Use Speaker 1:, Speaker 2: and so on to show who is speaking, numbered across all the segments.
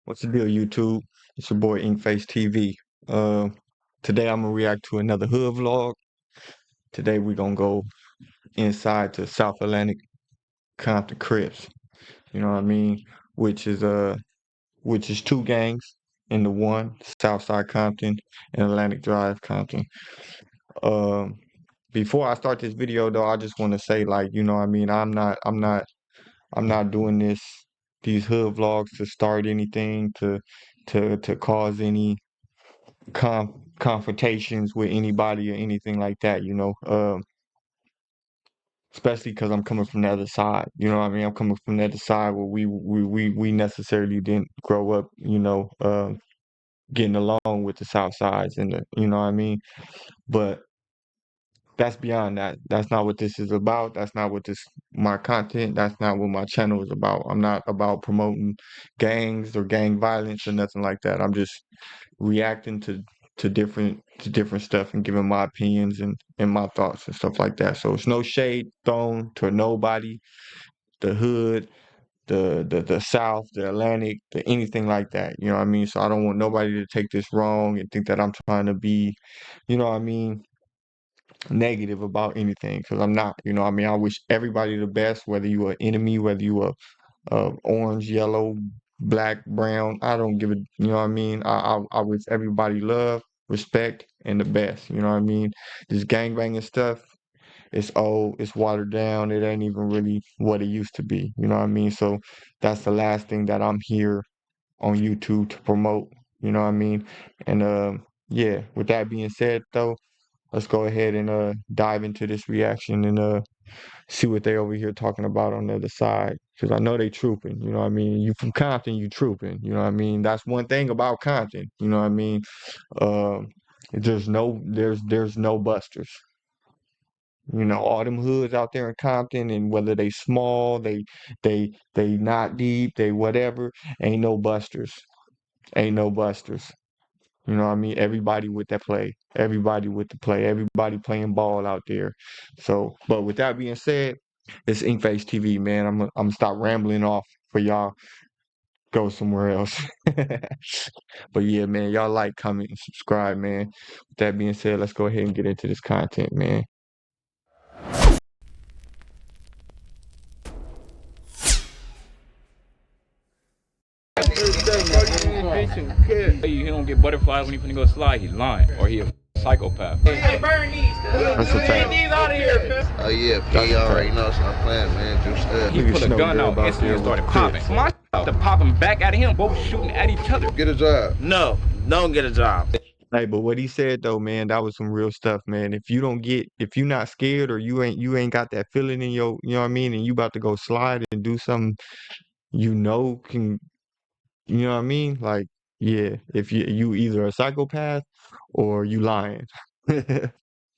Speaker 1: What's the deal, YouTube? It's your boy InkFaceTv. Uh, Today I'm gonna react to another hood vlog. Today we're gonna go inside to South Atlantic Compton Crips. You know what I mean? Which is which is two gangs into one, Southside Compton and Atlantic Drive Compton. Um, Before I start this video though, I just want to say, like, you know what I mean, I'm not doing these hood vlogs to start anything, to cause any confrontations with anybody or anything like that, especially because I'm coming from the other side. You know what I mean? I'm coming from the other side where we necessarily didn't grow up, getting along with the South Sides and you know what I mean? But that's beyond that. That's not what this is about. That's not what my content, that's not what my channel is about. I'm not about promoting gangs or gang violence or nothing like that. I'm just reacting to different stuff and giving my opinions and my thoughts and stuff like that. So it's no shade thrown to nobody, the hood, the South, the Atlantic, anything like that. You know what I mean? So I don't want nobody to take this wrong and think that I'm trying to be, you know what I mean, negative about anything, because I'm not. You know what I mean? I wish everybody the best, whether you an enemy, whether you a orange, yellow, black, brown. I don't give a, you know what I mean? I wish everybody love, respect, and the best. You know what I mean? This gangbanging stuff, it's old, it's watered down. It ain't even really what it used to be. You know what I mean? So that's the last thing that I'm here on YouTube to promote. You know what I mean? And yeah, with that being said though, let's go ahead and dive into this reaction and see what they over here talking about on the other side. Because I know they trooping, you know what I mean? You from Compton, you trooping, you know what I mean? That's one thing about Compton, you know what I mean? Um, there's no busters. You know, all them hoods out there in Compton, and whether they small, they not deep, they whatever, ain't no busters. Ain't no busters. You know what I mean? Everybody with that play. Everybody with the play. Everybody playing ball out there. So, but with that being said, it's InkFaceTv, man. I'm gonna stop rambling off for y'all. Go somewhere else. But yeah, man, y'all like, comment, and subscribe, man. With that being said, let's go ahead and get into this content, man.
Speaker 2: He don't get butterflies when he finna go slide, he's lying. Or he a psychopath.
Speaker 3: Hey, burn these,
Speaker 1: That's a fact.
Speaker 3: these out of here.
Speaker 4: Oh yeah, P already know, so I'm playing, man. Juice
Speaker 2: He pulled a gun out instantly and started popping. My to popping back at him, both shooting at each other.
Speaker 4: Get a job.
Speaker 3: No, don't get a job.
Speaker 1: Hey, but what he said though, man, that was some real stuff, man. If you're not scared, or you ain't got that feeling in your, you know what I mean, and you about to go slide and do something, can, you know what I mean? Like, yeah, if you either a psychopath or you lying.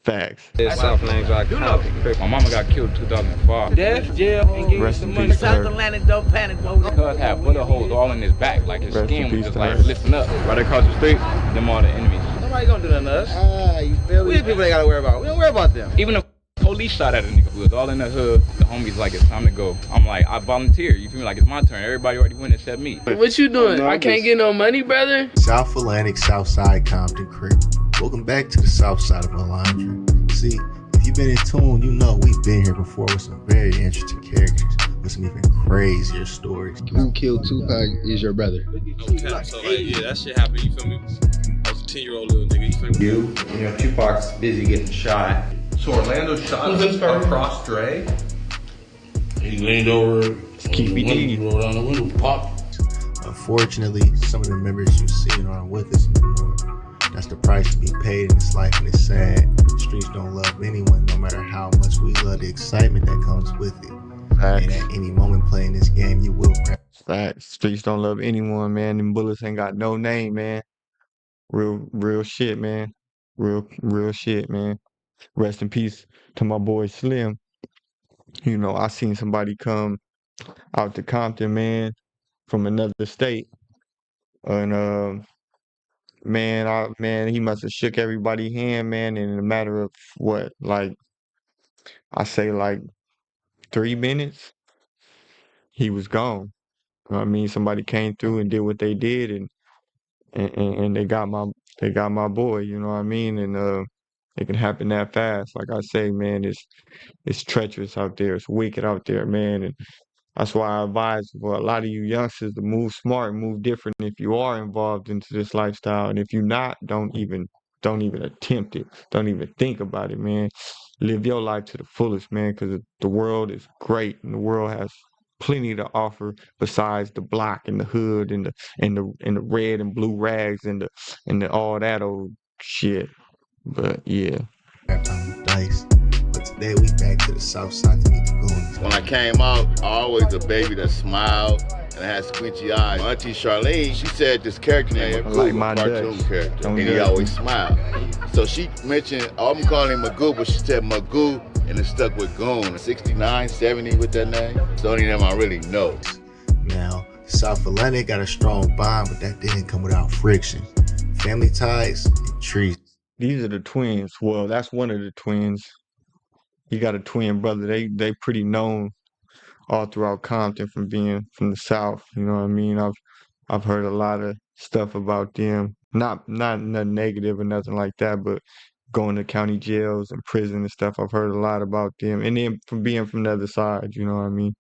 Speaker 1: Facts.
Speaker 2: South Atlantic got my mama got killed in 2005. Death, jail, and getting
Speaker 1: Rest
Speaker 2: some
Speaker 1: in
Speaker 2: money.
Speaker 1: peace,
Speaker 3: South
Speaker 1: sir.
Speaker 3: Atlantic, don't panic, bro.
Speaker 2: Cuz had bullet holes all in his back, like his
Speaker 1: Rest in
Speaker 2: skin was
Speaker 1: peace
Speaker 2: just
Speaker 1: to
Speaker 2: like
Speaker 1: her.
Speaker 2: lifting up. Right across the street, them all the enemies.
Speaker 3: Nobody gonna do nothing to us.
Speaker 4: You feel
Speaker 3: We the people they gotta worry about. We don't worry about them.
Speaker 2: Even the police shot at a nigga who was all in the hood. The homies like, it's time to go. I'm like, I volunteer. You feel me? Like, it's my turn. Everybody already went except me.
Speaker 5: What you doing? I can't get no money, brother.
Speaker 6: South Atlantic, Southside Compton Crip. Welcome back to the south side of Alondra. See, if you've been in tune, you know we've been here before with some very interesting characters with some even crazier stories.
Speaker 7: Who killed Tupac is your brother.
Speaker 8: No cap. So like, yeah, that shit happened. You feel me? I was a 10-year-old little nigga. You feel me?
Speaker 9: You know, Tupac's busy getting shot. So Orlando shot across Dre.
Speaker 8: He leaned over.
Speaker 1: Keep me easy.
Speaker 8: Rolled down the window, popped.
Speaker 6: Unfortunately, some of the members you've seen aren't with us anymore. That's the price to be paid in this life, and it's sad. The streets don't love anyone, no matter how much we love the excitement that comes with it.
Speaker 1: Facts.
Speaker 6: And at any moment playing this game, you will crash.
Speaker 1: Facts. Streets don't love anyone, man. Them bullets ain't got no name, man. Real shit, man. Real shit, man. Rest in peace to my boy Slim. You know, I seen somebody come out to Compton, man, from another state. And man, he must have shook everybody's hand, man, and in a matter of what, like, I say like 3 minutes, he was gone. know what I mean? Somebody came through and did what they did, and they got my boy. You know what I mean? And it can happen that fast. Like I say, man, it's treacherous out there. It's wicked out there, man. And that's why I advise for a lot of you youngsters to move smart, move different if you are involved into this lifestyle. And if you're not, don't even attempt it. Don't even think about it, man. Live your life to the fullest, man, because the world is great and the world has plenty to offer besides the block and the hood and the red and blue rags and the all that old shit. But yeah.
Speaker 6: Dice. But today we back to the south side to meet the goons.
Speaker 4: When I came out, always the baby that smiled and had squinty eyes. My auntie Charlene, she said this character named Magoo,
Speaker 1: like my
Speaker 4: cartoon
Speaker 1: Dutch.
Speaker 4: character,
Speaker 1: Don't
Speaker 4: and he
Speaker 1: judge
Speaker 4: always
Speaker 1: me.
Speaker 4: smiled. So she mentioned, I'm calling him Magoo, but she said Magoo, and it stuck with Goon. 69, 70 with that name. It's the only name I really know.
Speaker 6: Now, South Atlantic got a strong bond, but that didn't come without friction, family ties, and treason.
Speaker 1: These are the twins. Well, that's one of the twins. He got a twin brother. They pretty known all throughout Compton from being from the South. You know what I mean? I've heard a lot of stuff about them. Not nothing negative or nothing like that, but going to county jails and prison and stuff. I've heard a lot about them. And then from being from the other side, you know what I mean?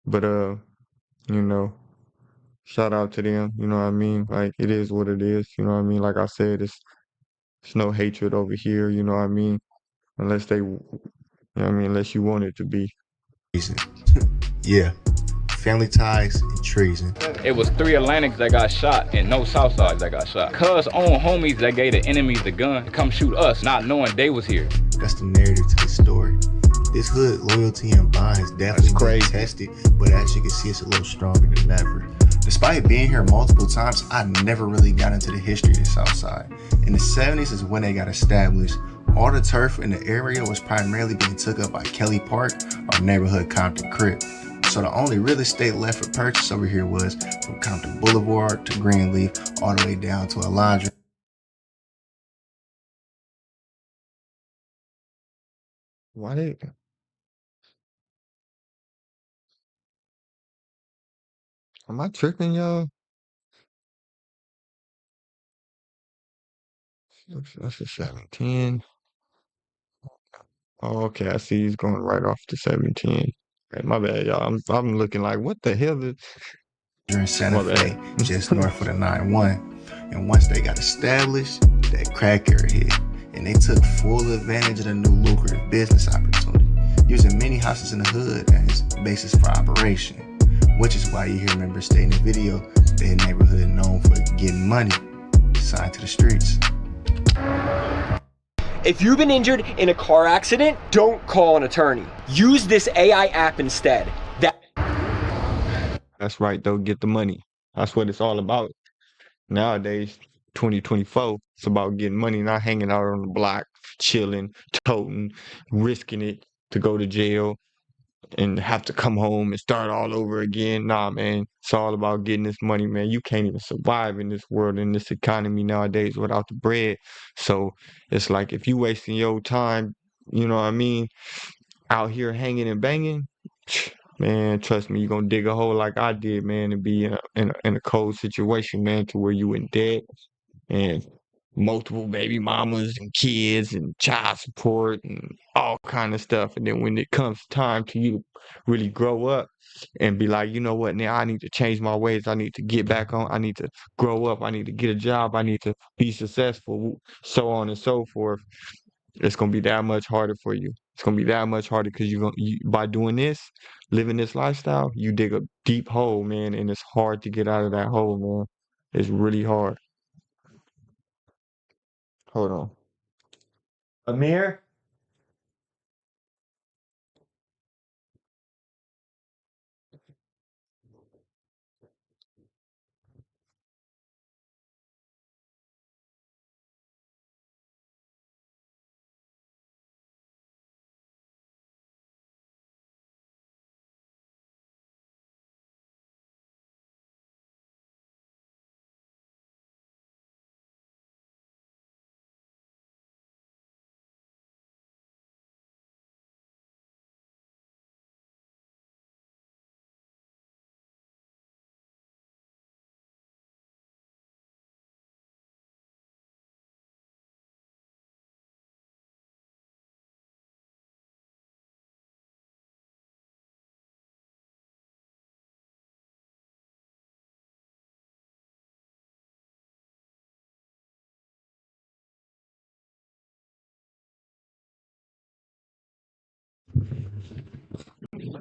Speaker 1: But you know, shout out to them, you know what I mean? Like it is what it is, you know what I mean? Like I said, it's no hatred over here, you know what I mean? Unless they, you know what I mean, unless you want it to be.
Speaker 6: Yeah, family ties and treason.
Speaker 2: It was 3 Atlantics that got shot and no Southsides that got shot. Cuz own homies that gave the enemies the gun to come shoot us, not knowing they was here.
Speaker 6: That's the narrative to this story. This hood loyalty and bond has definitely been tested, but as you can see, it's a little stronger than ever. Despite being here multiple times, I never really got into the history of the South Side. In the 70s is when they got established. All the turf in the area was primarily being took up by Kelly Park, our neighborhood Compton crip. So the only real estate left for purchase over here was from Compton Boulevard to Greenleaf, all the way down to a laundry.
Speaker 1: Why they am I tripping, y'all? That's a 710. Oh, okay, I see he's going right off the 710. Right, my bad, y'all. I'm looking like what the hell is
Speaker 6: In Santa
Speaker 1: my
Speaker 6: Fe,
Speaker 1: bad.
Speaker 6: just north of the 9-1. And once they got established, that crack era hit, and they took full advantage of the new lucrative business opportunity, using many houses in the hood as basis for operation, which is why you hear members stay in the video, their neighborhood known for getting money, signed to the streets.
Speaker 10: If you've been injured in a car accident, don't call an attorney. Use this AI app instead.
Speaker 1: That's right, though. Get the money. That's what it's all about. Nowadays, 2024, it's about getting money, not hanging out on the block, chilling, toting, risking it to go to jail and have to come home and start all over again. Nah, man, it's all about getting this money, man. You can't even survive in this world, in this economy nowadays without the bread. So it's like if you wasting your time, you know what I mean, out here hanging and banging, man, trust me, you're gonna dig a hole like I did, man, and be in a cold situation, man, to where you in debt and multiple baby mamas and kids and child support and all kind of stuff. And then when it comes time to you really grow up and be like, you know what, now I need to change my ways. I need to get back on. I need to grow up. I need to get a job. I need to be successful, so on and so forth. It's gonna be that much harder for you. It's gonna be that much harder because by doing this, living this lifestyle, you dig a deep hole, man, and it's hard to get out of that hole, man. It's really hard. Hold on. Amir?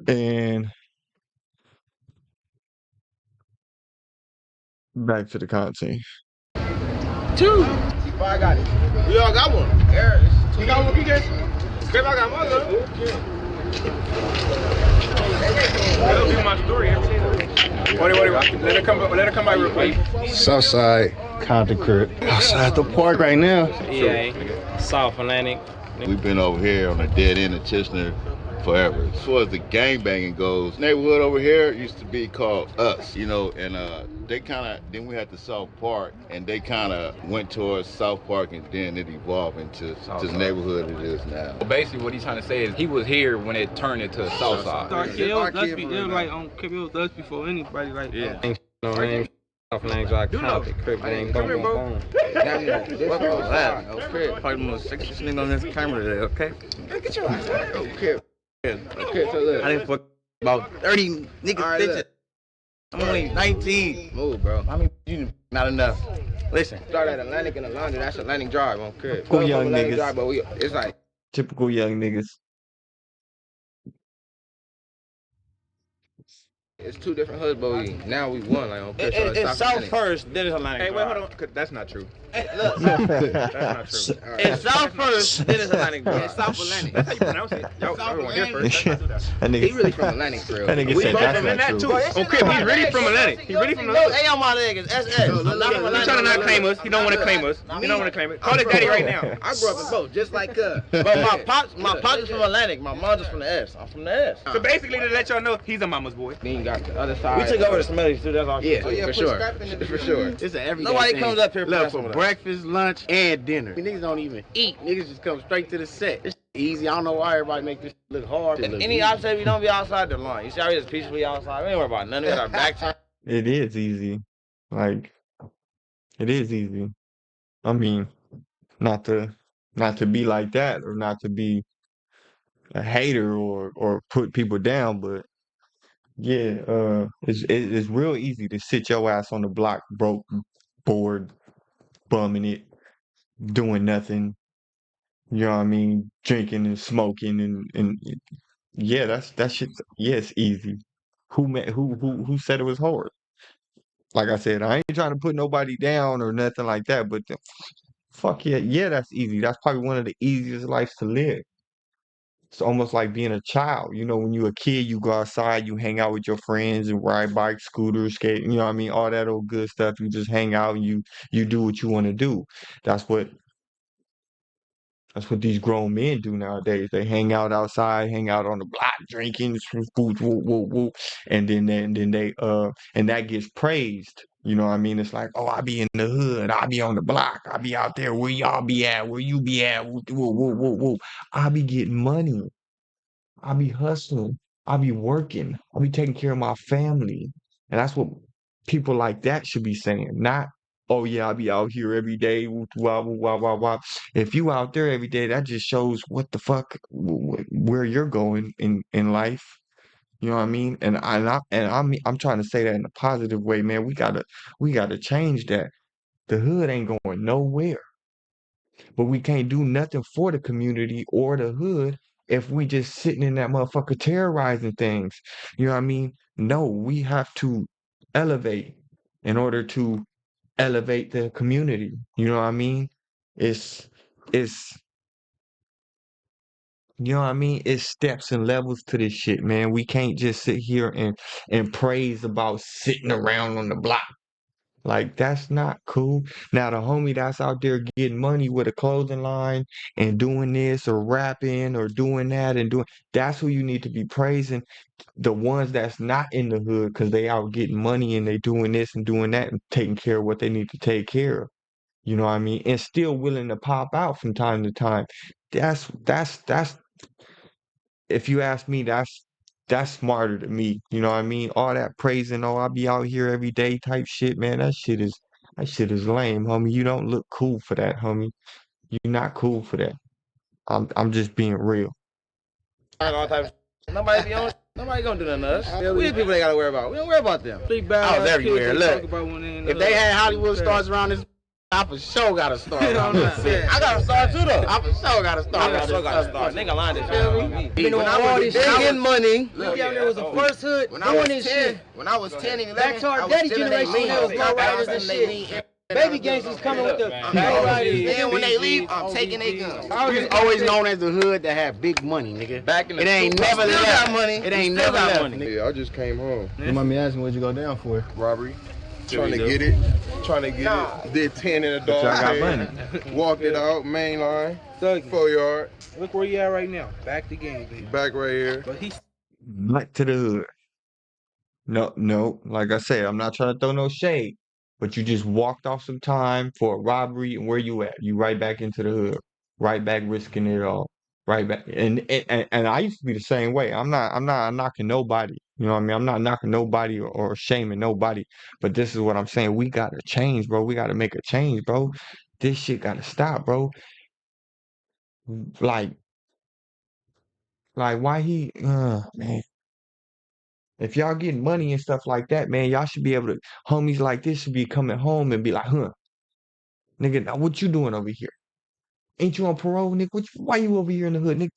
Speaker 1: And back to the content.
Speaker 3: Two. I got it. We all got one. You got one, PJ? Crip, I got one, though. That'll be my story. Wait. Let her come by real quick.
Speaker 6: Southside Compton crip. Outside the park right now.
Speaker 3: Yeah, South Atlantic.
Speaker 4: We've been over here on the dead end of Chestnut forever. As far as the gangbanging goes, neighborhood over here used to be called Us, you know, and they kind of, then we had the South Park, and they kind of went towards South Park, and then it evolved into the neighborhood it is now.
Speaker 2: Well, basically, what he's trying to say is he was here when it turned into South Side.
Speaker 11: It was like on Crip, it was us before anybody, like,
Speaker 3: yeah.
Speaker 11: No name, off names like Compton, Crip, gang, boom, boom, boom.
Speaker 3: Okay, probably the most sexiest nigga on this camera today, okay? Get your ass out. Okay, so look. I didn't fuck about 30 niggas bitches. I'm only 19. Move, bro. I mean, you not enough. Listen. Start at Atlantic and Alondra. That's Atlantic Drive on Crip.
Speaker 1: Typical young niggas.
Speaker 3: Drive, but it's like
Speaker 1: Typical young niggas.
Speaker 3: it's two different hoods, but now we won. Like on Crip. It's South first, then it's Atlantic. Hey, wait, hold on. That's not true. Hey, look. That's not true. It's South first, then it's Atlantic. It's South Atlantic. That's how you pronounce it. Y'all everyone here first. That nigga, he really from Atlantic, for real.
Speaker 1: That nigga said that's not true.
Speaker 3: Too. On Crip, he's really from Atlantic. He really from the hood. Hey, on my niggas, SS. He's trying to not claim us. He don't want to claim us. He don't want to claim it. Call his daddy right now. I grew up in both, just like But my pops is from Atlantic. My mom's is from the S. I'm from the S. So basically, to let y'all know, he's a mama's boy. Then you got the other side. We took over the Smellies too. That's all. Yeah, for sure. For sure. It's an everyday thing. Nobody comes up here for breakfast, lunch, and dinner. Niggas don't even eat. Niggas just come straight to the set. It's easy. I don't know why everybody make this look hard. Any option, we don't be outside the line. You see how we just peacefully outside? We ain't worry about nothing. We got our back turned.
Speaker 1: It is easy. Like, it is easy. I mean, not to be like that, or not to be a hater or put people down, but yeah, it's real easy to sit your ass on the block, broke, bored, bumming it, doing nothing. You know what I mean? Drinking and smoking and yeah, that shit. Yeah, it's easy. Who said it was hard? Like I said, I ain't trying to put nobody down or nothing like that, but fuck yeah, that's easy. That's probably one of the easiest lives to live. It's almost like being a child. You know, when you're a kid, you go outside, you hang out with your friends and ride bikes, scooters, skate, you know what I mean? All that old good stuff. You just hang out and you do what you want to do. That's what these grown men do nowadays. They hang out outside, hang out on the block, drinking, woo, woo, woo, woo, and then they and that gets praised. You know what I mean? It's like, oh, I be in the hood, I be on the block, I be out there. Where y'all be at? Where you be at? Woo, woo, woo, woo, woo. I be getting money. I be hustling. I be working. I be taking care of my family, and that's what people like that should be saying, not, oh yeah, I be out here every day. Wah, wah, wah, wah. If you out there every day, that just shows what the fuck, where you're going in life. You know what I mean? I'm trying to say that in a positive way, man. We gotta change that. The hood ain't going nowhere, but we can't do nothing for the community or the hood if we just sitting in that motherfucker terrorizing things. You know what I mean? No, we have to elevate in order to elevate the community. You know what I mean? It's you know what I mean? It's steps and levels to this shit, man. We can't just sit here and praise about sitting around on the block. Like, that's not cool. Now the homie that's out there getting money with a clothing line and doing this or rapping or doing that and that's who you need to be praising. The ones that's not in the hood because they out getting money and they doing this and doing that and taking care of what they need to take care of. You know what I mean? And still willing to pop out from time to time. That's if you ask me, that's smarter than me. You know what I mean? All that praising, oh, I'll be out here every day type shit, man. That shit is lame, homie. You don't look cool for that, homie. You're not cool for that. I'm just being real.
Speaker 3: All types. Nobody be on. Nobody gonna do nothing to us. We the people they gotta worry about. We don't worry about them. I was everywhere. Look, if they had Hollywood stars around this, I for sure gotta start. I gotta start too though. I for sure gotta start. Nigga lying to feel me. When I was getting money,
Speaker 12: Look down there was the first hood
Speaker 3: when I was 10 and 11,
Speaker 12: back to our daddy generation, there was low riders and shit. Baby gangsters coming with the low riders.
Speaker 3: Then when they leave, I'm taking their guns. We was always known as the hood that had big money, nigga. Back in the it ain't never left money. It ain't never left.
Speaker 13: Yeah, I just came home.
Speaker 6: You mind me asking what'd you go down for?
Speaker 13: Robbery. Trying to get it. Did 10 in a dog head. Walked it out, main line, 4 yard.
Speaker 14: Look where you at right now. Back to game, baby.
Speaker 13: Back right here.
Speaker 14: But he's
Speaker 1: Back to the hood. No. Like I said, I'm not trying to throw no shade, but you just walked off some time for a robbery, and where you at? You right back into the hood, right back risking it all, right back. And I used to be the same way. I'm not knocking nobody. You know what I mean? I'm not knocking nobody or shaming nobody. But this is what I'm saying. We gotta change, bro. We gotta make a change, bro. This shit gotta stop, bro. Like why he? Man. If y'all getting money and stuff like that, man, y'all should be able to, homies like this should be coming home and be like, nigga, now what you doing over here? Ain't you on parole, nigga? Why you over here in the hood, nigga?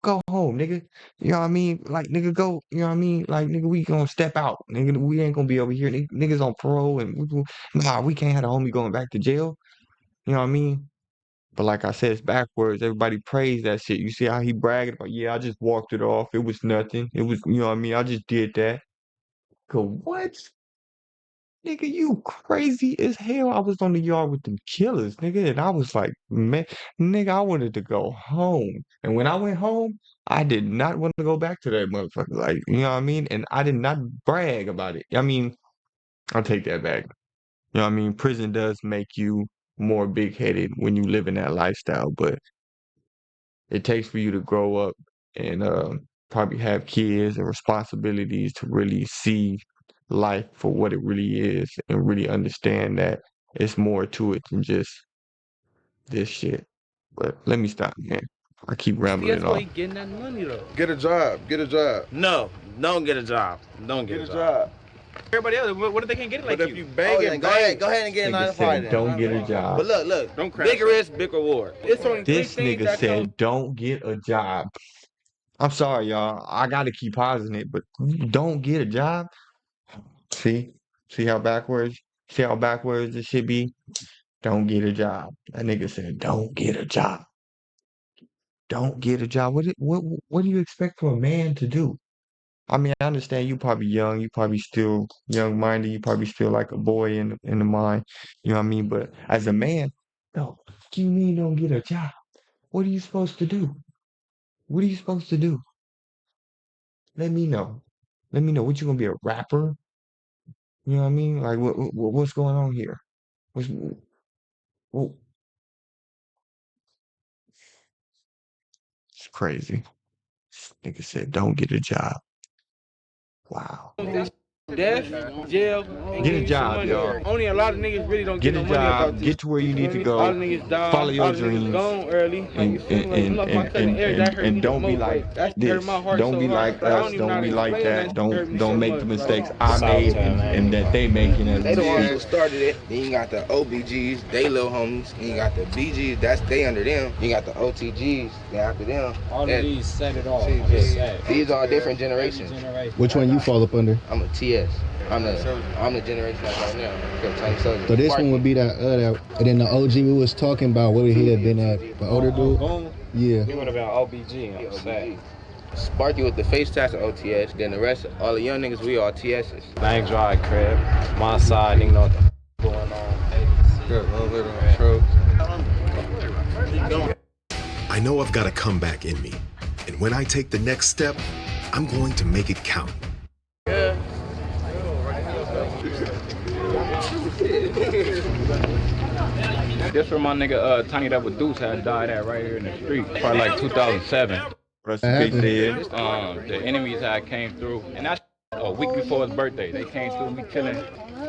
Speaker 1: Go home, nigga. You know what I mean? Like, nigga, go, you know what I mean? Like, nigga, we gonna step out. Nigga, we ain't gonna be over here. Niggas on parole and we can't have a homie going back to jail. You know what I mean? But like I said, it's backwards. Everybody praise that shit. You see how he bragging about, yeah, I just walked it off. It was nothing. It was, you know what I mean? I just did that. Go, what? Nigga, you crazy as hell. I was on the yard with them killers, nigga, and I was like, man, nigga, I wanted to go home. And when I went home, I did not want to go back to that motherfucker. Like, you know what I mean? And I did not brag about it. I mean, I'll take that back. You know what I mean? Prison does make you more big-headed when you live in that lifestyle, but it takes for you to grow up and probably have kids and responsibilities to really see life for what it really is and really understand that it's more to it than just this shit. But let me stop, man. I keep rambling
Speaker 14: that's why
Speaker 1: off.
Speaker 14: he getting that money though.
Speaker 13: Get a job.
Speaker 3: No, don't get a job. Don't get a job.
Speaker 2: Everybody else, what if they can't get it like
Speaker 13: But if you bang it,
Speaker 3: go ahead and get a 9 to 5 then.
Speaker 1: Don't get a job.
Speaker 3: But look,
Speaker 2: Don't crash.
Speaker 3: bigger risk, big reward.
Speaker 14: It's only
Speaker 1: This
Speaker 14: three things
Speaker 1: nigga
Speaker 14: that come.
Speaker 1: said, don't get a job. I'm sorry, y'all. I gotta keep pausing it, but don't get a job. See how backwards this shit be? Don't get a job. That nigga said, don't get a job. Don't get a job. What do you expect from a man to do? I mean, I understand you probably young, you probably still young-minded, you probably still like a boy in the mind, you know what I mean? But as a man, no, what do you mean don't get a job? What are you supposed to do? What are you supposed to do? Let me know. Let me know. What, you gonna be a rapper? You know what I mean? Like what's going on here? What, it's crazy. This nigga said don't get a job. Wow.
Speaker 14: Death, jail, and
Speaker 1: Get a
Speaker 14: give you some
Speaker 1: job,
Speaker 14: money.
Speaker 1: y'all.
Speaker 14: Only a lot of niggas really don't
Speaker 1: Get
Speaker 14: get
Speaker 1: a
Speaker 14: no money about
Speaker 1: job,
Speaker 14: this.
Speaker 1: get to where you need to
Speaker 14: All
Speaker 1: go,
Speaker 14: the niggas die,
Speaker 1: follow your
Speaker 14: all the niggas
Speaker 1: dreams,
Speaker 14: gone early. Like, you feel me? Like, my cousin Eric, that hurt
Speaker 1: and
Speaker 14: me
Speaker 1: don't
Speaker 14: the
Speaker 1: be
Speaker 14: most.
Speaker 1: like
Speaker 14: That hurt
Speaker 1: this.
Speaker 14: my heart
Speaker 1: Don't
Speaker 14: so
Speaker 1: be
Speaker 14: hard.
Speaker 1: like
Speaker 14: Like, I
Speaker 1: us.
Speaker 14: don't even know
Speaker 1: Don't
Speaker 14: how
Speaker 1: be
Speaker 14: to
Speaker 1: like
Speaker 14: explain
Speaker 1: that.
Speaker 14: hurt me so
Speaker 1: Don't make
Speaker 14: much,
Speaker 1: the
Speaker 14: bro.
Speaker 1: mistakes I made and that they making as
Speaker 3: They the ones
Speaker 1: we
Speaker 3: who
Speaker 1: speak.
Speaker 3: started it. Then you got the OBGs, they little homies. Then you got the BGs, that's they under them. You got the OTGs, they after them.
Speaker 15: All of these set it off.
Speaker 3: These are different generations.
Speaker 6: Which one you fall up under?
Speaker 3: I'm a TS. I'm the generation that's right now. Tiny Soldier.
Speaker 6: So this one would be that and then the OG we was talking about, where he had been at, the older dude. Yeah.
Speaker 15: You would have been OBG. I'm sad.
Speaker 3: Sparky with the face tats and OTS. Then the rest, all the young niggas, we all TSs.
Speaker 11: Bank dry crib. My side, nigga know what the going on.
Speaker 13: Got a little bit on truck.
Speaker 16: I know I've got a comeback in me. And when I take the next step, I'm going to make it count.
Speaker 2: This where my nigga Tiny that with Deuce had died at right here in the street, probably like 2007. The enemies had came through, and that's a week before his birthday. They came through, we chilling.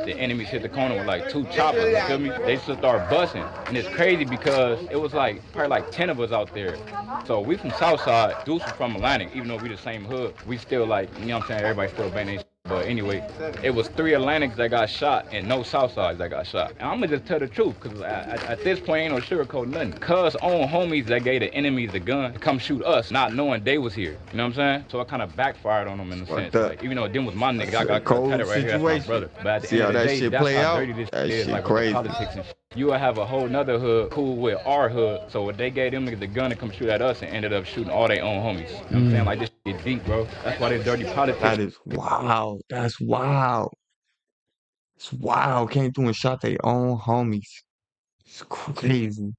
Speaker 2: The enemies hit the corner with like 2 choppers, you feel me? They just started busting. And it's crazy because it was like probably like 10 of us out there. So we from Southside, Deuce was from Atlantic, even though we the same hood. We still like, you know what I'm saying, everybody still bang they But anyway, it was 3 Atlantics that got shot and no Southsides that got shot. And I'm gonna just tell the truth, cause at this point ain't no sugarcoat nothing. Cuz own homies that gave the enemies the gun to come shoot us, not knowing they was here. You know what I'm saying? So it kind of backfired on them in a sense. Like, even though them was my nigga, I got cut it right here, that's my brother. But at the
Speaker 1: See
Speaker 2: end
Speaker 1: how
Speaker 2: of the
Speaker 1: that
Speaker 2: day,
Speaker 1: shit
Speaker 2: that's
Speaker 1: play
Speaker 2: how
Speaker 1: out?
Speaker 2: dirty this
Speaker 1: That
Speaker 2: shit is,
Speaker 1: shit
Speaker 2: like with
Speaker 1: crazy.
Speaker 2: the politics and shit. You would have a whole nother hood cool with our hood. So when they gave them niggas the gun to come shoot at us and ended up shooting all their own homies. You know what I'm saying? Like, this shit deep, bro. That's why they dirty politics.
Speaker 1: That is wild. That's wild. It's wild. Came through and shot their own homies. It's crazy.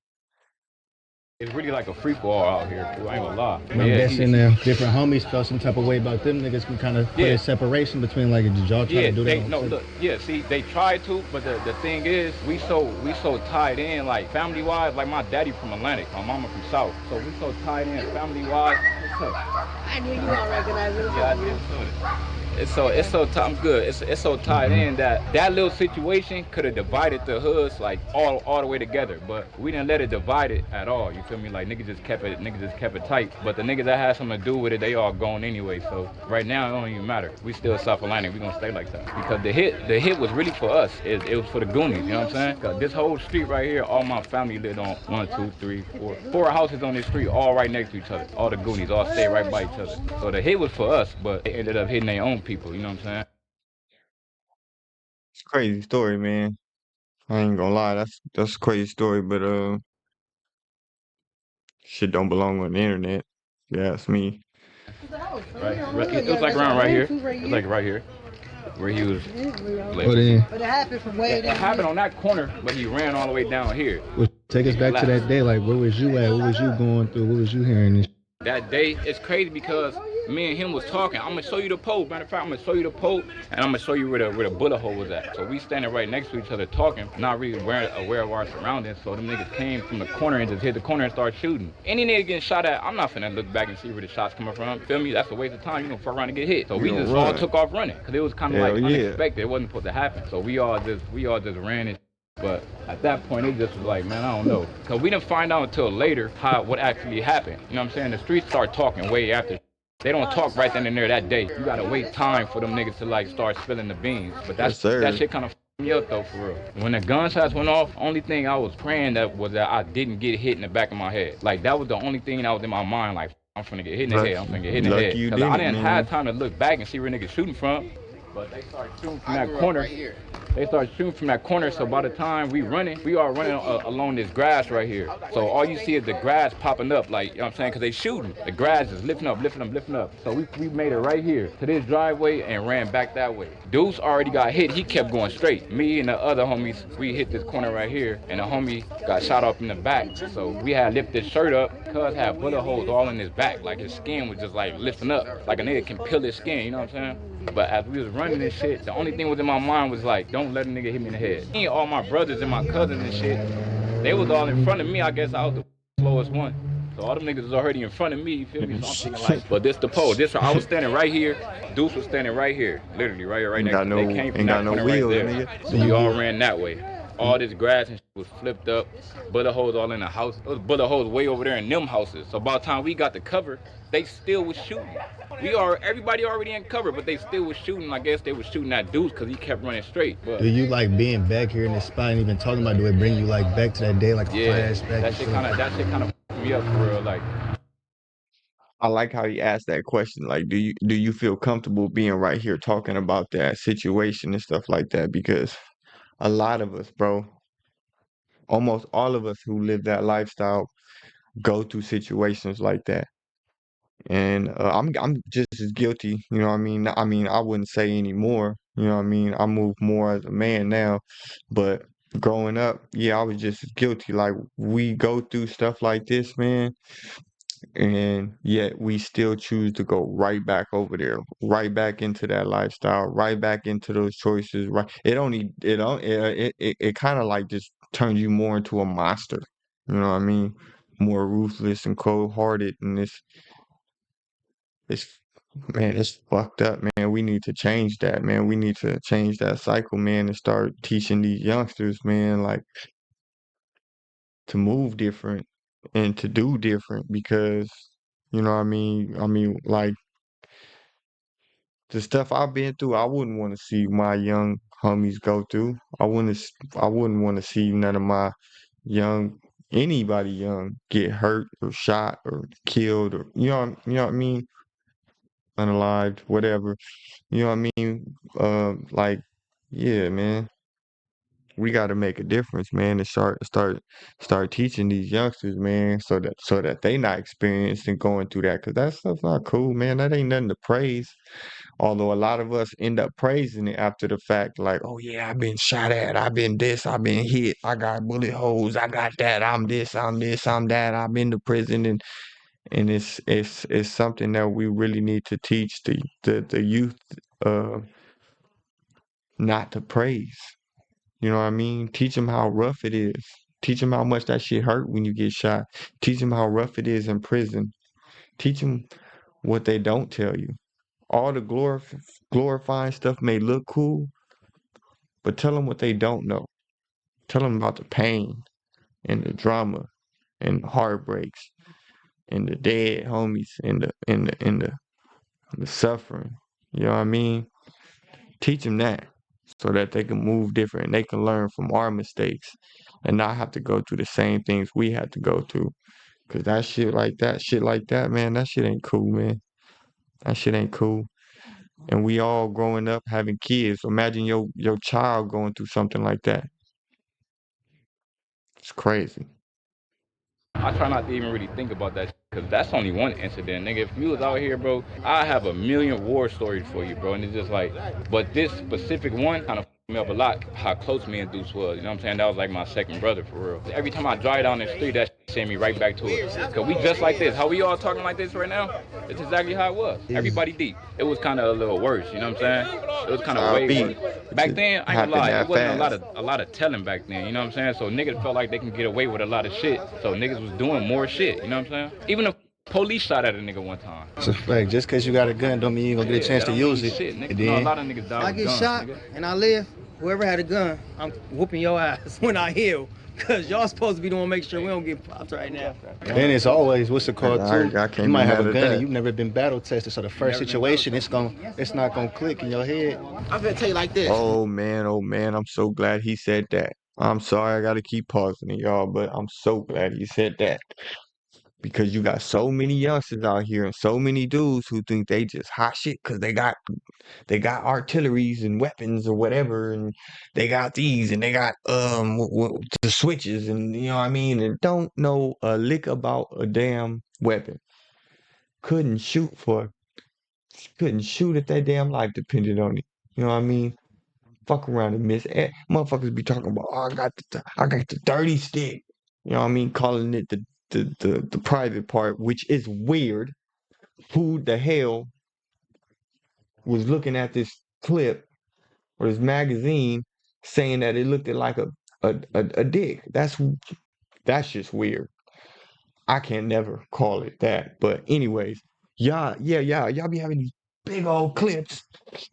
Speaker 2: It's really like a free for all out here, too. I ain't gonna lie.
Speaker 17: I'm guessing different homies felt some type of way about them niggas can kind of put a separation between, like, did y'all try to do that?
Speaker 2: No, look, see, they tried to, but the thing is, we so tied in, like, family wise. Like, my daddy from Atlantic, my mama from South, so we so tied in family wise. What's up?
Speaker 12: I knew you don't recognize it.
Speaker 2: Yeah, I did. It's so I'm good. It's so tied in that little situation could have divided the hoods like all the way together, but we didn't let it divide it at all. You feel me? Like niggas just kept it tight. But the niggas that had something to do with it, they all gone anyway. So right now it don't even matter. We still South Atlantic. We gonna stay like that because the hit was really for us. It was for the Goonies. You know what I'm saying? Cause this whole street right here, all my family lived on 1, 2, 3, 4 houses on this street, all right next to each other. All the Goonies all stay right by each other. So the hit was for us, but they ended up hitting their own people. You know what I'm saying?
Speaker 1: It's a crazy story, man. I ain't gonna lie. That's a crazy story, but shit don't belong on the internet. Yeah, it's me.
Speaker 2: Right. It was like around right here. It was like right here. Where he was.
Speaker 12: But it happened from way down.
Speaker 2: It happened on that corner, but he ran all the way down here.
Speaker 17: Well, take us back to that day. Like, where was you at? What was you going through? What was you hearing?
Speaker 2: That day, it's crazy because me and him was talking. I'm gonna show you the pole. Matter of fact, I'm gonna show you the pole, and I'm gonna show you where the bullet hole was at. So we standing right next to each other talking, not really aware of our surroundings. So them niggas came from the corner and just hit the corner and started shooting. Any nigga getting shot at, I'm not finna look back and see where the shots coming from. Feel me? That's a waste of time. You gonna fuck around and get hit. So we just all took off running because it was kind of like unexpected. It wasn't supposed to happen. So we all just ran and. But at that point, it just was like, man, I don't know. Because we didn't find out until later what actually happened. You know what I'm saying? The streets start talking way after. They don't talk right then and there that day. You gotta wait time for them niggas to like start spilling the beans. But that shit kind of f***ed me up though, for real. When the gunshots went off, only thing I was praying was that I didn't get hit in the back of my head. Like that was the only thing that was in my mind. Like I'm finna get hit in the head. I'm finna get hit in the head. Because I didn't have time to look back and see where niggas shooting from. But they started shooting from that corner. Right they started shooting from that corner, so by the time we are running along this grass right here. So all you see is the grass popping up, like, you know what I'm saying, because they shooting. The grass is lifting up. So we made it right here to this driveway and ran back that way. Deuce already got hit. He kept going straight. Me and the other homies, we hit this corner right here, and the homie got shot up in the back. So we had lifted his shirt up. Cuz had bullet holes all in his back, like his skin was just like lifting up, like a nigga can peel his skin, you know what I'm saying? But as we was running this shit, the only thing was in my mind was like, don't let a nigga hit me in the head. Me and all my brothers and my cousins and shit, they was all in front of me. I guess I was the slowest one. So all them niggas was already in front of me, you feel me? So I'm thinking like, but this the pole. I was standing right here. Deuce was standing right here. Literally right here, right next to me. They came from that corner right there. So we all ran that way. All this grass and shit was flipped up. Bullet holes all in the house. There was bullet holes way over there in them houses. So by the time we got the cover, they still was shooting. Everybody already in cover, but they still was shooting. I guess they was shooting at Deuce because he kept running straight. But
Speaker 17: do you like being back here in this spot and even talking about, do it bring you like back to that day, like a flashback?
Speaker 2: That shit kind of me up for real. Like,
Speaker 1: I like how you asked that question. Like, do you feel comfortable being right here talking about that situation and stuff like that? Because a lot of us, bro, almost all of us who live that lifestyle go through situations like that. And I'm just as guilty, you know what I mean? I wouldn't say any more, you know what I mean? I move more as a man now, but growing up, yeah, I was just as guilty. Like we go through stuff like this, man, and yet we still choose to go right back over there, right back into that lifestyle, right back into those choices. Right, it kind of like just turns you more into a monster. You know what I mean? More ruthless and cold-hearted, and it's man, it's fucked up, man. We need to change that, man. We need to change that cycle, man, and start teaching these youngsters, man, like to move different and to do different because you know what I mean? Like the stuff I've been through, I wouldn't want to see my young homies go through. I wouldn't want to see none of my young anybody young get hurt or shot or killed or you know what I mean, unalived, whatever. You know what I mean? Like, yeah, man. We got to make a difference, man, and start teaching these youngsters, man, so that they not experiencing going through that, cause that stuff's not cool, man. That ain't nothing to praise. Although a lot of us end up praising it after the fact, like, oh yeah, I've been shot at, I've been this, I've been hit, I got bullet holes, I got that, I'm this, I'm that, I've been to prison, and it's something that we really need to teach the youth, uh, not to praise. You know what I mean? Teach them how rough it is. Teach them how much that shit hurt when you get shot. Teach them how rough it is in prison. Teach them what they don't tell you. All the glorifying stuff may look cool, but tell them what they don't know. Tell them about the pain and the drama and the heartbreaks and the dead homies and the suffering. You know what I mean? Teach them that so that they can move different and they can learn from our mistakes and not have to go through the same things we had to go through. Cause that shit like that, man, that shit ain't cool, man. That shit ain't cool. And we all growing up having kids. Imagine your child going through something like that. It's crazy.
Speaker 2: I try not to even really think about that because that's only one incident, nigga. If you was out here, bro, I have a million war stories for you, bro. And it's just like, but this specific one kind of fucked me up a lot. How close me and Deuce was, you know what I'm saying? That was like my second brother for real. Every time I drive down the street, that shit send me right back to it. Cause we just like this. How we all talking like this right now? It's exactly how it was. Everybody deep. It was kind of a little worse, you know what I'm saying? It was kind of way worse. Back then, I ain't gonna lie, it wasn't a lot of telling back then, you know what I'm saying? So niggas felt like they can get away with a lot of shit. So niggas was doing more shit, you know what I'm saying? Even the police shot at a nigga one time.
Speaker 17: It's a fact. Just because you got a gun don't mean you gonna get a chance to use it.
Speaker 2: Shit, nigga.
Speaker 17: And
Speaker 2: You know, a
Speaker 17: then,
Speaker 2: lot of niggas die
Speaker 12: I
Speaker 2: with
Speaker 12: get
Speaker 2: guns,
Speaker 12: shot
Speaker 2: nigga.
Speaker 12: and I live, whoever had a gun, I'm whooping your ass when I heal. Cause y'all supposed to be the one make sure we don't get popped right now.
Speaker 17: then it's always what's it called too.
Speaker 1: I can't
Speaker 17: You might
Speaker 1: be
Speaker 17: have
Speaker 1: mad
Speaker 17: a
Speaker 1: at
Speaker 17: gun
Speaker 1: that.
Speaker 17: and you've never been battle tested, so the first situation it's not gonna click in your head.
Speaker 3: I'm gonna tell you like this.
Speaker 1: Oh man, I'm so glad he said that. I'm sorry I gotta keep pausing it, y'all, but I'm so glad he said that. Because you got so many youngsters out here and so many dudes who think they just hot shit because they got artilleries and weapons or whatever, and they got these and they got the switches, and you know what I mean, and don't know a lick about a damn weapon. Couldn't shoot if their damn life depended on it. You know what I mean? Fuck around and miss. Motherfuckers be talking about, oh, I got the 30 stick. You know what I mean? Calling it the private part, which is weird. Who the hell was looking at this clip or this magazine saying that it looked like a dick? That's just weird. I can't never call it that. But anyways, y'all be having these big old clips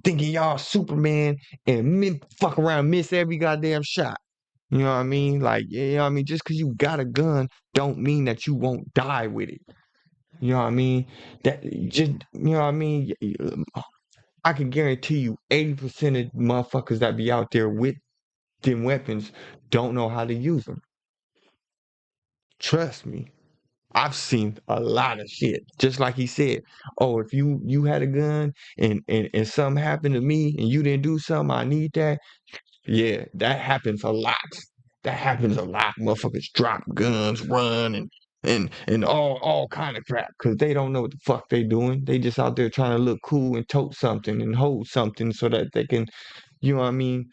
Speaker 1: thinking y'all Superman and fuck around and miss every goddamn shot. You know what I mean? Like, yeah, you know what I mean? Just because you got a gun don't mean that you won't die with it. You know what I mean? That just, you know what I mean? I can guarantee you 80% of motherfuckers that be out there with them weapons don't know how to use them. Trust me. I've seen a lot of shit. Just like he said, oh, if you had a gun and something happened to me and you didn't do something, I need that. Yeah, that happens a lot. That happens a lot. Motherfuckers drop guns, run, and all kind of crap because they don't know what the fuck they doing. They just out there trying to look cool and tote something and hold something so that they can, you know what I mean?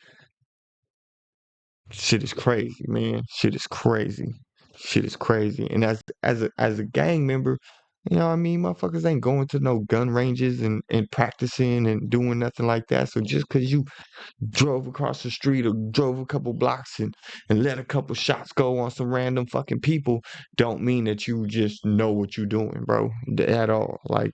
Speaker 1: Shit is crazy, man. Shit is crazy. Shit is crazy. And as a gang member, you know what I mean? Motherfuckers ain't going to no gun ranges and practicing and doing nothing like that. So just because you drove across the street or drove a couple blocks and let a couple shots go on some random fucking people don't mean that you just know what you're doing, bro. At all. Like,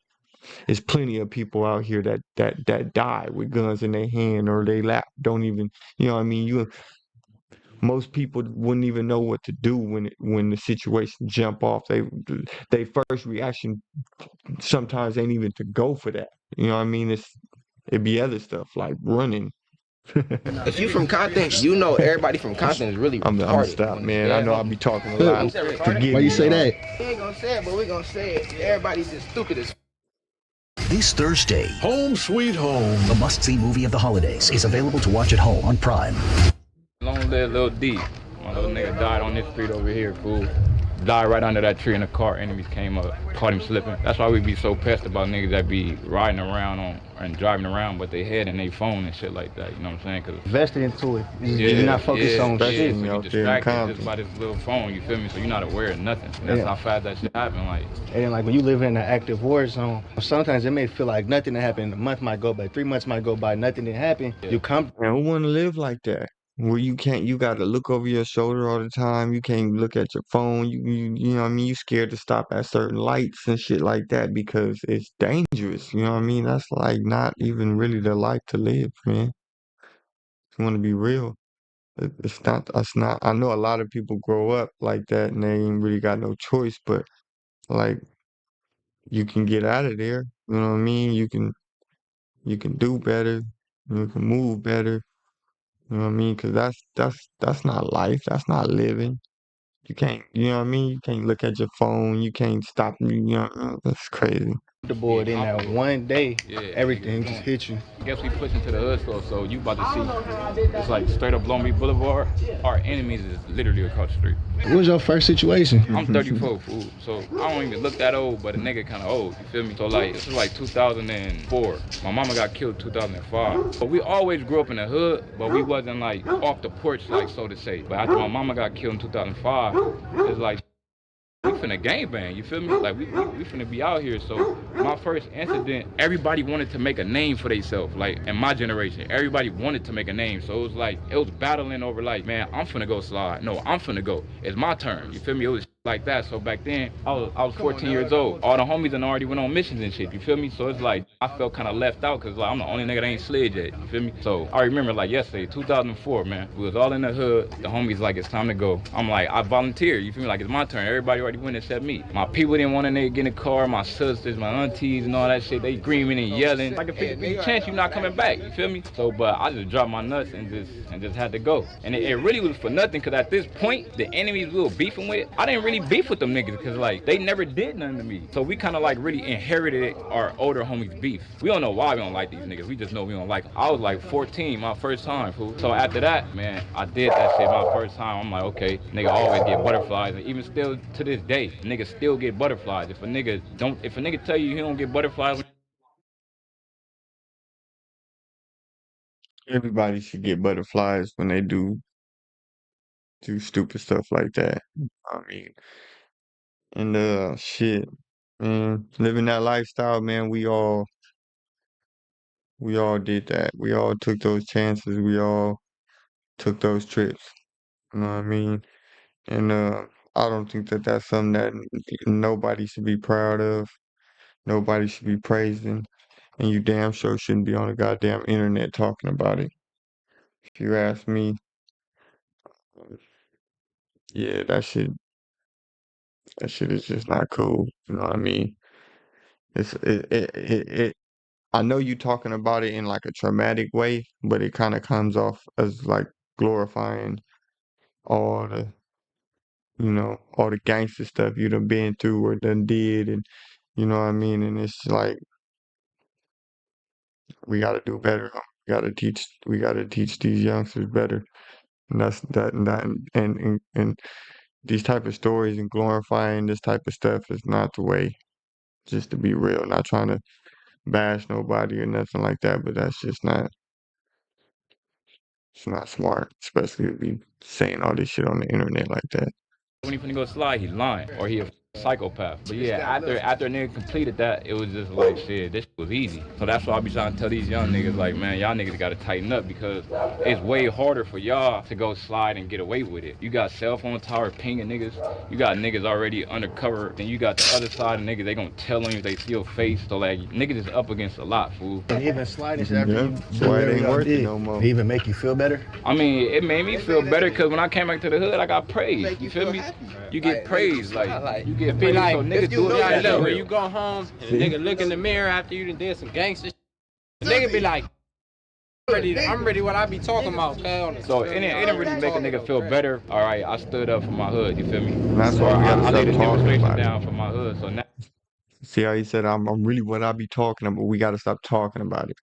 Speaker 1: there's plenty of people out here that die with guns in their hand or they lap. Don't even, you know what I mean? Most people wouldn't even know what to do when the situation jump off. They first reaction sometimes ain't even to go for that. You know what I mean? It'd be other stuff like running.
Speaker 3: If you from Compton, you know everybody from Compton is really
Speaker 1: I'm
Speaker 3: retarded.
Speaker 1: stop, man. I know I be talking a lot.
Speaker 3: Why you say that? We ain't gonna say it, but we gonna say it. Everybody's just stupid as
Speaker 18: This Thursday, Home Sweet Home, the must-see movie of the holidays, is available to watch at home on Prime.
Speaker 2: Long live Lil D. My little nigga died on this street over here, fool. Died right under that tree in the car. Enemies came up, caught him slipping. That's why we be so pissed about niggas that be riding around and driving around with their head and their phone and shit like that. You know what I'm saying? Cause
Speaker 17: invested into it. You're not focused on shit.
Speaker 2: So you distracted just by this little phone. You feel me? So you're not aware of nothing. And that's how fast that shit happen. Like,
Speaker 17: and then like when you live in an active war zone, sometimes it may feel like nothing that happened. A month might go by, 3 months might go by, nothing didn't happen. You come.
Speaker 1: Man, who want to live like that? Where you got to look over your shoulder all the time. You can't look at your phone. You know what I mean? You scared to stop at certain lights and shit like that because it's dangerous. You know what I mean? That's like not even really the life to live, man. You want to be real. It's not, I know a lot of people grow up like that and they ain't really got no choice, but like you can get out of there. You know what I mean? You can do better. You can move better. You know what I mean? Because that's not life. That's not living. You can't, you know what I mean? You can't look at your phone. You can't stop. You know, that's crazy.
Speaker 17: The board in that one day, everything just hit you.
Speaker 2: I guess we pushing to the hood so you about to see, it's like straight up Long Beach Boulevard. Our enemies is literally across the street.
Speaker 17: What was your first situation?
Speaker 2: I'm 34, fool, so I don't even look that old, but a nigga kind of old, you feel me? So like, this was like 2004. My mama got killed 2005. But we always grew up in the hood, but we wasn't like off the porch, like so to say. But after my mama got killed in 2005, it's like, we finna gangbang, you feel me? Like, we finna be out here. So my first incident, everybody wanted to make a name for themselves. Like, in my generation, everybody wanted to make a name. So it was battling over like, man, I'm finna go slide. No, I'm finna go. It's my turn, you feel me? It was like that. So back then, I was 14 years old. All the homies done already went on missions and shit, you feel me? So it's like, I felt kind of left out because like, I'm the only nigga that ain't slid yet, you feel me? So I remember like yesterday, 2004, man, we was all in the hood. The homies like, it's time to go. I'm like, I volunteered, you feel me? Like, it's my turn. Everybody already went except me. My people didn't want a nigga get in the car. My sisters, my aunties and all that shit, they screaming and yelling. Like a 50-50 chance you not coming back, you feel me? So, but I just dropped my nuts and just had to go. And it really was for nothing because at this point, the enemies we were beefing with, I didn't really beef with them niggas because like, they never did nothing to me. So we kind of like really inherited our older homies' beef. We don't know why we don't like these niggas. We just know we don't like them. I was like 14, my first time, fool. So after that, man, I did that shit my first time. I'm like, okay, nigga always get butterflies. And even still to this day, niggas still get butterflies. If a nigga tell you he don't get butterflies,
Speaker 1: Everybody should get butterflies when they do stupid stuff like that. I mean, and shit, man, living that lifestyle, man, we all did that. We all took those chances. We all took those trips. You know what I mean? And I don't think that that's something that nobody should be proud of. Nobody should be praising. And you damn sure shouldn't be on the goddamn internet talking about it. If you ask me, yeah, that shit is just not cool. You know what I mean? It I know you talking about it in like a traumatic way, but it kind of comes off as like glorifying all the, all the gangster stuff you done been through or done did, and you know what I mean? And it's like, we gotta do better. We gotta teach these youngsters better. And that's that and that and these type of stories and glorifying this type of stuff is not the way. Just to be real, not trying to bash nobody or nothing like that, but that's just not. It's not smart, especially to be saying all this shit on the internet like that.
Speaker 2: when he finna go slide, he's lying or he a psychopath. But yeah, after a nigga completed that, it was just like, shit, this was easy. So that's why I be trying to tell these young niggas, like, man, y'all niggas gotta tighten up because it's way harder for y'all to go slide and get away with it. You got cell phone tower pinging niggas. You got niggas already undercover. Then you got the other side of niggas, they gonna tell on you if they see your face. So like, niggas is up against a lot, fool.
Speaker 17: And even sliding after you
Speaker 1: do it ain't worth it no more.
Speaker 17: It even make you feel better?
Speaker 2: I mean, it made me feel better because when I came back to the hood, I got praised. You feel me? You get praised, like you get praised. So niggas do it.
Speaker 14: When you go home, nigga look in the mirror after you done did some gangster Nigga be like, I'm ready what I be talking about.
Speaker 2: So it didn't really make a nigga feel better. All right, I stood up for my hood. You feel me?
Speaker 1: And that's why we gotta
Speaker 2: I laid
Speaker 1: stop
Speaker 2: a
Speaker 1: talking
Speaker 2: demonstration
Speaker 1: about it.
Speaker 2: down for my hood. So now
Speaker 1: See how he said I'm really what I be talking about. We gotta stop talking about it.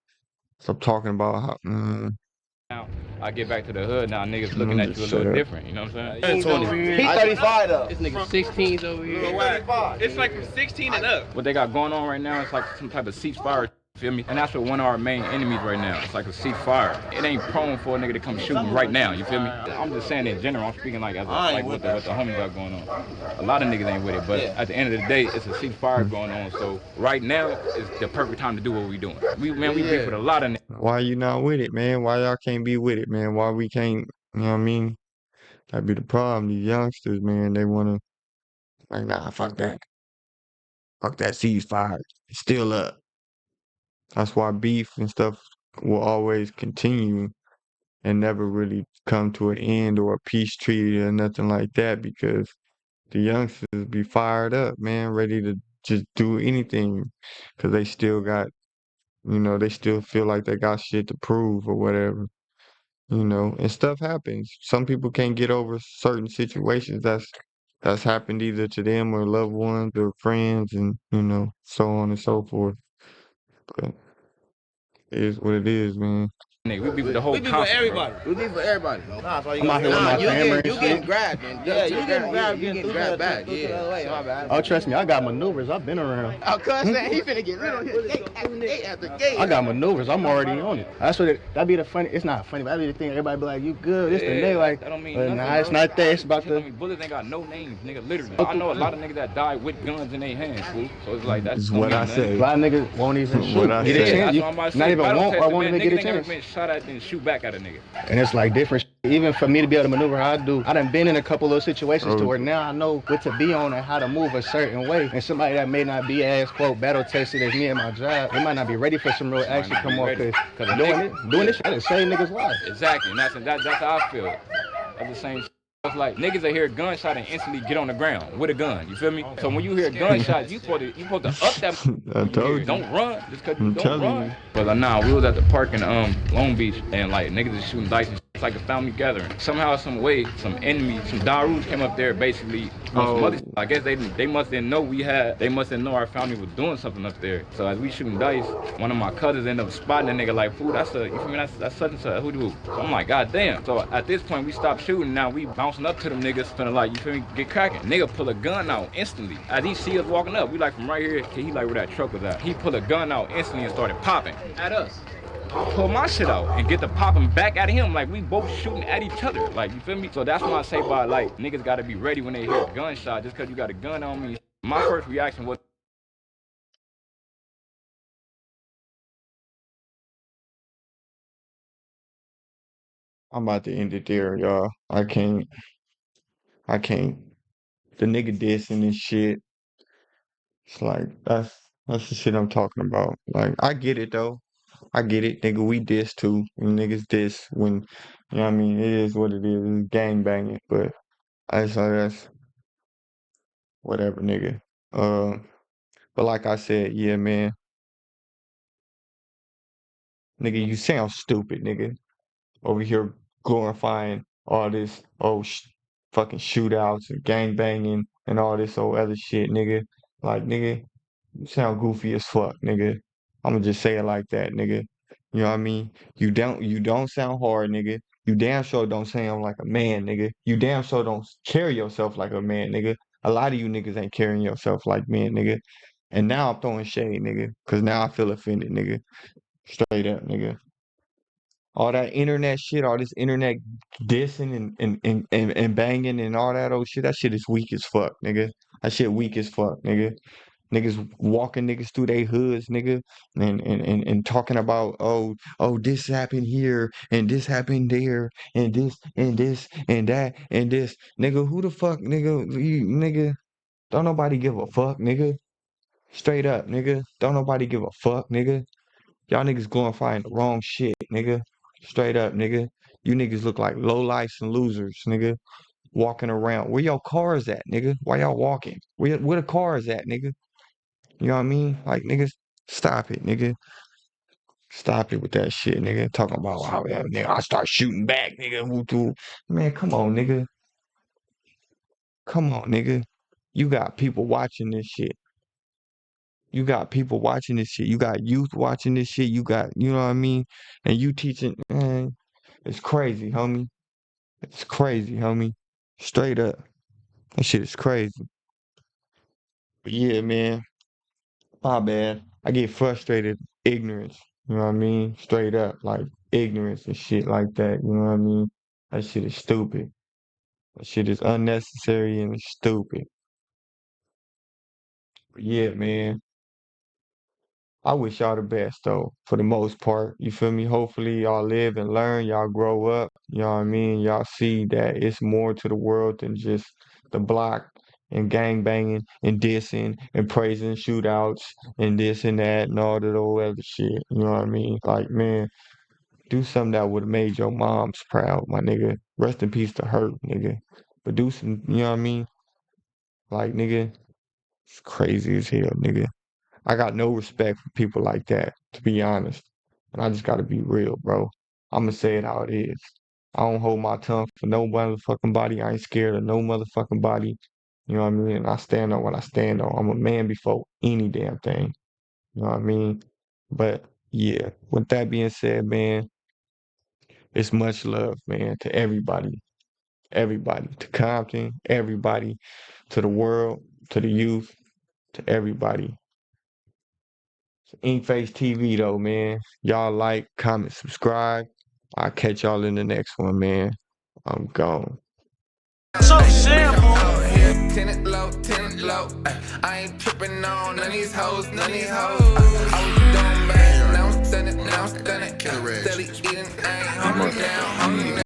Speaker 1: Stop talking about how.
Speaker 2: I get back to the hood. Now niggas looking at you a little different. You know what I'm saying?
Speaker 3: 20. He 35 though.
Speaker 14: This nigga 16's over here.
Speaker 8: It's like from 16 and up.
Speaker 2: What they got going on right now is like some type of ceasefire. Feel me? And that's what one of our main enemies right now. It's like a ceasefire. It ain't prone for a nigga to come shooting right now. You feel me? I'm just saying in general. I'm speaking like as like what the homie got going on. A lot of niggas ain't with it, but at the end of the day, it's a ceasefire going on. So right now is the perfect time to do what we doing. We beef with a lot of niggas.
Speaker 1: Why you not with it, man? Why y'all can't be with it, man? Why we can't? You know what I mean? That be the problem. These youngsters, man, they wanna like, nah, fuck that. Fuck that ceasefire. It's still up. That's why beef and stuff will always continue and never really come to an end or a peace treaty or nothing like that because the youngsters be fired up, man, ready to just do anything because they still got, they still feel like they got shit to prove or whatever, and stuff happens. Some people can't get over certain situations that's happened either to them or loved ones or friends and, so on and so forth. But it is what it is, man.
Speaker 2: Nigga, we be with the whole
Speaker 3: We be for everybody. We be for everybody. Nah, so you
Speaker 17: I'm out here with my camera and
Speaker 3: you
Speaker 17: shit.
Speaker 3: getting grabbed, man. Yeah, you getting grabbed. You getting grabbed back. Yeah, my bad.
Speaker 17: Oh, trust me, I got maneuvers. I've been around.
Speaker 3: Oh, cuz saying he finna get rid of his gate after gate.
Speaker 17: I got maneuvers. I'm already on it. That's what that be the funny. It's not funny, but that be the thing. Everybody be like, "You good?" This and they like.
Speaker 2: That don't mean
Speaker 17: Nah,
Speaker 2: nothing,
Speaker 17: it's
Speaker 2: bro.
Speaker 17: not that. It's about the.
Speaker 2: Bullets ain't got no names, nigga. Literally, I know a lot of niggas that died with guns in their hands, fool. So it's like that's
Speaker 1: It's what I say.
Speaker 17: A lot of niggas won't even shoot.
Speaker 1: What I
Speaker 17: Get a
Speaker 1: say.
Speaker 17: chance.
Speaker 2: That's what I'm about to
Speaker 17: Not
Speaker 2: say.
Speaker 17: even
Speaker 2: Battle
Speaker 17: want or
Speaker 2: tested,
Speaker 17: won't
Speaker 2: man.
Speaker 17: even get a
Speaker 2: Niggas never
Speaker 17: chance.
Speaker 2: been shot at and shoot back at a nigga.
Speaker 17: And it's like different. Even for me to be able to maneuver how I do, I done been in a couple of situations to where now I know what to be on and how to move a certain way. And somebody that may not be as quote battle tested as me and my job, they might not be ready for some real action come off because doing this shit, I done saved niggas' lives.
Speaker 2: Exactly, and that's how I feel. That's the same. It's like niggas that hear a gunshot and instantly get on the ground with a gun. You feel me? So when you hear a gunshot, you supposed to up that.
Speaker 1: I told you.
Speaker 2: Don't run just cause you
Speaker 1: I'm
Speaker 2: don't
Speaker 1: telling
Speaker 2: run.
Speaker 1: you.
Speaker 2: But nah, we was at the park in Long Beach and like niggas is shooting dice and shit. It's like a family gathering. Somehow, some way, some enemies, some Darus came up there basically. Some other, I guess they must didn't know they must didn't know our family was doing something up there. So as we shooting dice, one of my cousins ended up spotting a nigga like, fool, you feel me? That's such and such. Who do? So I'm like, god damn. So at this point we stopped shooting. Now we bouncing up to them niggas, finna like, you feel me? Get cracking. Nigga pull a gun out instantly. As he see us walking up, we like from right here. He like where that truck was at. He pulled a gun out instantly and started popping at us. I pull my shit out and get the popping back at him like we both shooting at each other. Like, you feel me? So that's why I say by like niggas gotta be ready when they hear a gunshot. Just cause you got a gun on me. My first reaction was
Speaker 1: I'm about to end it there, y'all. I can't. The nigga dissing and shit. It's like that's the shit I'm talking about. Like I get it though. I get it, nigga. We diss too. When niggas diss when you know what I mean, it is what it is. It's gang banging, but that's whatever, nigga. But like I said, yeah, man, nigga, you sound stupid, nigga. Over here glorifying all this fucking shootouts and gang banging and all this old other shit, nigga. Like, nigga, you sound goofy as fuck, nigga. I'ma just say it like that, nigga. You know what I mean? You don't sound hard, nigga. You damn sure don't sound like a man, nigga. You damn sure don't carry yourself like a man, nigga. A lot of you niggas ain't carrying yourself like men, nigga. And now I'm throwing shade, nigga, cause now I feel offended, nigga. Straight up, nigga. All that internet shit, all this internet dissing and banging and all that old shit, that shit is weak as fuck, nigga. That shit weak as fuck, nigga. Niggas walking niggas through their hoods, nigga, and talking about, this happened here and this happened there and this and that and this. Nigga, who the fuck, nigga, don't nobody give a fuck, nigga. Straight up, nigga. Don't nobody give a fuck, nigga. Y'all niggas glorifying the wrong shit, nigga. Straight up, nigga. You niggas look like lowlifes and losers, nigga. Walking around. Where y'all cars at, nigga? Why y'all walking? Where the cars at, nigga? You know what I mean? Like, niggas, stop it, nigga. Stop it with that shit, nigga. Talking about how nigga, I start shooting back, nigga. Man, come on, nigga. Come on, nigga. You got people watching this shit. You got people watching this shit. You got youth watching this shit. You got, you know what I mean? And you teaching, man, it's crazy, homie. It's crazy, homie. Straight up. That shit is crazy. But yeah, man, my bad. I get frustrated, ignorance. You know what I mean? Straight up, like ignorance and shit like that. You know what I mean? That shit is stupid. That shit is unnecessary and it's stupid. But yeah, man. I wish y'all the best though, for the most part. You feel me? Hopefully y'all live and learn, y'all grow up. You know what I mean? Y'all see that it's more to the world than just the block and gang banging and dissing and praising shootouts and this and that and all that old other shit. You know what I mean? Like, man, do something that would have made your moms proud, my nigga. Rest in peace to her, nigga. But do some, you know what I mean? Like, nigga, it's crazy as hell, nigga. I got no respect for people like that, to be honest. And I just gotta be real, bro. I'ma say it how it is. I don't hold my tongue for no motherfucking body. I ain't scared of no motherfucking body. You know what I mean? And I stand on what I stand on. I'm a man before any damn thing. You know what I mean? But yeah, with that being said, man, it's much love, man, to everybody. Everybody. To Compton, everybody, to the world, to the youth, to everybody. InkFaceTv though, man. Y'all like, comment, subscribe. I'll catch y'all in the next one, man. I'm gone.
Speaker 19: So simple. Tenant low. I ain't tripping on none of these hoes, I was doing bad, now I'm stunning. Steady eating, I ain't hungry now.